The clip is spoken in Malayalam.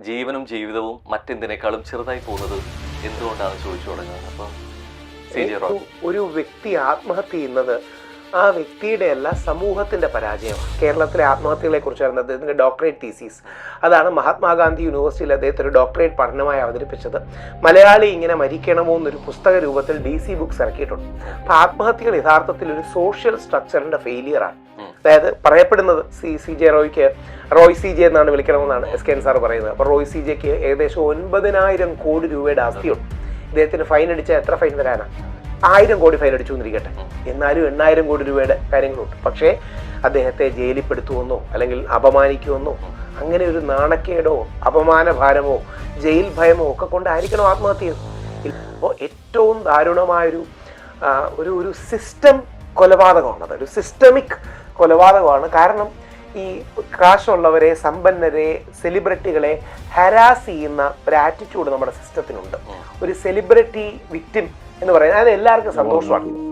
ജീവനും ജീവിതവും മറ്റെന്തിനേക്കാളും ചെറുതായി പോകുന്നത് എന്തുകൊണ്ടാണെന്ന് ചോദിച്ചു തുടങ്ങുന്നത്. അപ്പം ഒരു വ്യക്തി ആത്മഹത്യ ചെയ്യുന്നത് ആ വ്യക്തിയുടെ അല്ല, സമൂഹത്തിന്റെ പരാജയമാണ്. കേരളത്തിലെ ആത്മഹത്യകളെ കുറിച്ചായിരുന്നു അദ്ദേഹത്തിന്റെ ഡോക്ടറേറ്റ് തീസീസ്. അതാണ് മഹാത്മാഗാന്ധി യൂണിവേഴ്സിറ്റിയിൽ അദ്ദേഹത്തെ ഒരു ഡോക്ടറേറ്റ് പഠനമായി അവതരിപ്പിച്ചത്. മലയാളി ഇങ്ങനെ മരിക്കണമോ എന്നൊരു പുസ്തക രൂപത്തിൽ DC ബുക്സ് ഇറക്കിയിട്ടുണ്ട്. അപ്പോൾ ആത്മഹത്യകൾ യഥാർത്ഥത്തിൽ ഒരു സോഷ്യൽ സ്ട്രക്ചറിന്റെ ഫെയിലിയറാണ്. അതായത് പറയപ്പെടുന്നത് റോയ് CJ എന്നാണ് വിളിക്കണമെന്നാണ് SKN സാർ പറയുന്നത്. അപ്പോൾ റോയ് CJക്ക് ഏകദേശം 9,000 കോടി രൂപയുടെ ആസ്തിയുണ്ട്. ഇദ്ദേഹത്തിന് ഫൈൻ അടിച്ചാൽ എത്ര ഫൈൻ വരാനാണ്? 1000 കോടി ഫൈൻ അടിച്ചു എന്നിരിക്കട്ടെ, എന്നാലും 8,000 കോടി രൂപയുടെ കാര്യങ്ങളുണ്ട്. പക്ഷേ അദ്ദേഹത്തെ ജയിലിൽപ്പെടുത്തുമെന്നോ അല്ലെങ്കിൽ അപമാനിക്കുമെന്നോ അങ്ങനെ ഒരു നാണക്കേടോ അപമാനഭാരമോ ജയിൽ ഭയമോ ഒക്കെ കൊണ്ടായിരിക്കണം ആത്മഹത്യ. അപ്പോൾ ഏറ്റവും ദാരുണമായൊരു ഒരു സിസ്റ്റം കൊലപാതകമാണ്. അതൊരു സിസ്റ്റമിക് കൊലപാതകമാണ്. കാരണം ഈ കാശുള്ളവരെ, സമ്പന്നരെ, സെലിബ്രിറ്റികളെ ഹരാസ് ചെയ്യുന്ന ഒരു ആറ്റിറ്റ്യൂഡ് നമ്മുടെ സിസ്റ്റത്തിനുണ്ട്. ഒരു സെലിബ്രിറ്റി വിക്ടിം എന്ന് പറയുന്നത് അത് എല്ലാവർക്കും സന്തോഷമാണ്.